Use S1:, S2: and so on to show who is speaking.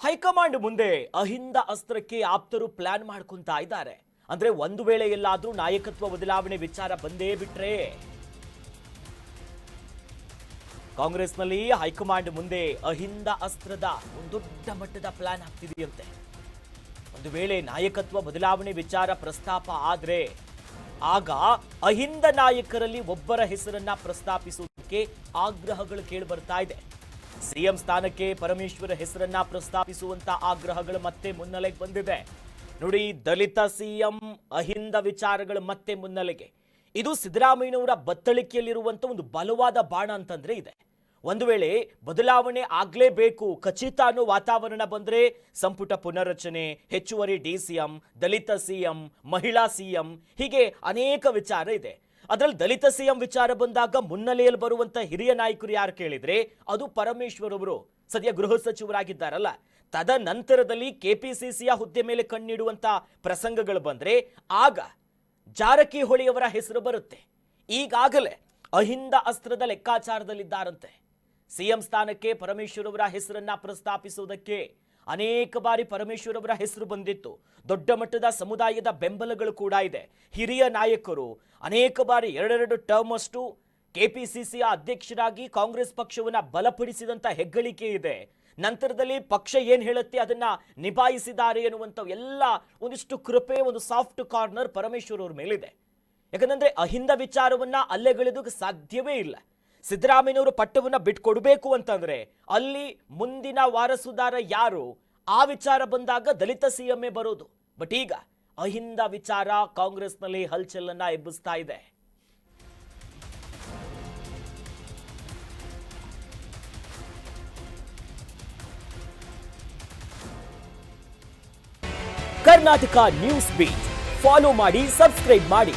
S1: High command ಮುಂದೆ ಅಹಿಂದ ಅಸ್ತ್ರಕ್ಕೆ ಆಪ್ತರು plan ಮಾಡ್ಕೊಂತಾ ಇದ್ದಾರೆ. ಅಂದ್ರೆ ಒಂದು ವೇಳೆ ಎಲ್ಲಾದ್ರೂ ನಾಯಕತ್ವ ಬದಲಾವಣೆ ವಿಚಾರ ಬಂದೇ ಬಿಟ್ರೆ ಕಾಂಗ್ರೆಸ್ನಲ್ಲಿ ಹೈಕಮಾಂಡ್ ಮುಂದೆ ಅಹಿಂದ ಅಸ್ತ್ರದ ಒಂದು ದೊಡ್ಡ ಮಟ್ಟದ ಪ್ಲಾನ್ ಆಗ್ತಿದೆಯಂತೆ. ಒಂದು ವೇಳೆ ನಾಯಕತ್ವ ಬದಲಾವಣೆ ವಿಚಾರ ಪ್ರಸ್ತಾಪ ಆದ್ರೆ ಆಗ ಅಹಿಂದ ನಾಯಕರಲ್ಲಿ ಒಬ್ಬರ ಹೆಸರನ್ನ ಪ್ರಸ್ತಾಪಿಸುವುದಕ್ಕೆ ಆಗ್ರಹಗಳು ಕೇಳಿ ಬರ್ತಾ ಇದೆ. ಸಿಎಂ ಸ್ಥಾನಕ್ಕೆ ಪರಮೇಶ್ವರ ಹೆಸರನ್ನ ಪ್ರಸ್ತಾಪಿಸುವಂತ ಆಗ್ರಹಗಳು ಮತ್ತೆ ಮುನ್ನೆಲೆಗೆ ಬಂದಿದೆ. ನೋಡಿ, ದಲಿತ ಸಿಎಂ ಅಹಿಂದ ವಿಚಾರಗಳು ಮತ್ತೆ ಮುನ್ನೆಲೆಗೆ. ಇದು ಸಿದ್ದರಾಮಯ್ಯನವರ ಬತ್ತಳಿಕೆಯಲ್ಲಿರುವಂತ ಒಂದು ಬಲವಾದ ಬಾಣ ಅಂತಂದ್ರೆ ಇದೆ. ಒಂದು ವೇಳೆ ಬದಲಾವಣೆ ಆಗ್ಲೇಬೇಕು ಖಚಿತ ಅನ್ನೋ ವಾತಾವರಣ ಬಂದ್ರೆ ಸಂಪುಟ ಪುನರ್ರಚನೆ, ಹೆಚ್ಚುವರಿ ಡಿಸಿಎಂ, ದಲಿತ ಸಿಎಂ, ಮಹಿಳಾ ಸಿಎಂ, ಹೀಗೆ ಅನೇಕ ವಿಚಾರ ಇದೆ. ಅದರಲ್ಲಿ ದಲಿತ ಸಿಎಂ ವಿಚಾರ ಬಂದಾಗ ಮುನ್ನೆಲೆಯಲ್ಲಿ ಬರುವಂತ ಹಿರಿಯ ನಾಯಕರು ಯಾರು ಕೇಳಿದ್ರೆ ಅದು ಪರಮೇಶ್ವರ್ ಅವರು, ಸದ್ಯ ಗೃಹ ಸಚಿವರಾಗಿದ್ದಾರಲ್ಲ. ತದನಂತರದಲ್ಲಿ ಕೆಪಿಸಿಸಿಯ ಹುದ್ದೆ ಮೇಲೆ ಕಣ್ಣಿಡುವಂತ ಪ್ರಸಂಗಗಳು ಬಂದ್ರೆ ಆಗ ಜಾರಕಿಹೊಳಿಯವರ ಹೆಸರು ಬರುತ್ತೆ. ಈಗಾಗಲೇ ಅಹಿಂದ ಅಸ್ತ್ರದ ಲೆಕ್ಕಾಚಾರದಲ್ಲಿದ್ದಾರಂತೆ. ಸಿಎಂ ಸ್ಥಾನಕ್ಕೆ ಪರಮೇಶ್ವರ್ ಅವರ ಹೆಸರನ್ನ ಪ್ರಸ್ತಾಪಿಸುವುದಕ್ಕೆ ಅನೇಕ ಬಾರಿ ಪರಮೇಶ್ವರ್ ಅವರ ಹೆಸರು ಬಂದಿತ್ತು. ದೊಡ್ಡ ಮಟ್ಟದ ಸಮುದಾಯದ ಬೆಂಬಲಗಳು ಕೂಡ ಇದೆ. ಹಿರಿಯ ನಾಯಕರು ಅನೇಕ ಬಾರಿ ಎರಡೆರಡು ಟರ್ಮ್ ಅಷ್ಟು ಕೆಪಿಸಿಸಿಯ ಅಧ್ಯಕ್ಷರಾಗಿ ಕಾಂಗ್ರೆಸ್ ಪಕ್ಷವನ್ನ ಬಲಪಡಿಸಿದಂತ ಹೆಗ್ಗಳಿಕೆ ಇದೆ. ನಂತರದಲ್ಲಿ ಪಕ್ಷ ಏನ್ ಹೇಳುತ್ತೆ ಅದನ್ನ ನಿಭಾಯಿಸಿದ್ದಾರೆ ಎನ್ನುವಂತ ಎಲ್ಲ ಒಂದಿಷ್ಟು ಕೃಪೆ, ಒಂದು ಸಾಫ್ಟ್ ಕಾರ್ನರ್ ಪರಮೇಶ್ವರ್ ಅವ್ರ ಮೇಲಿದೆ. ಯಾಕಂದ್ರೆ ಅಹಿಂದ ವಿಚಾರವನ್ನ ಅಲ್ಲೆಗೆಳೆದು ಸಾಧ್ಯವೇ ಇಲ್ಲ. ಸಿದ್ದರಾಮಯ್ಯನವರು ಪಟ್ಟವನ್ನ ಬಿಟ್ಕೊಡ್ಬೇಕು ಅಂತಂದ್ರೆ ಅಲ್ಲಿ ಮುಂದಿನ ವಾರಸುದಾರ ಯಾರು ಆ ವಿಚಾರ ಬಂದಾಗ ದಲಿತ ಸಿಎಂಎ ಬರೋದು. ಬಟ್ ಈಗ ಅಹಿಂದ ವಿಚಾರ ಕಾಂಗ್ರೆಸ್ನಲ್ಲಿ ಹಲ್ಚಲನ್ನ ಎಬ್ಬಿಸ್ತಾ ಇದೆ. ಕರ್ನಾಟಕ ನ್ಯೂಸ್ ಬೀಟ್ ಫಾಲೋ ಮಾಡಿ, ಸಬ್ಸ್ಕ್ರೈಬ್ ಮಾಡಿ.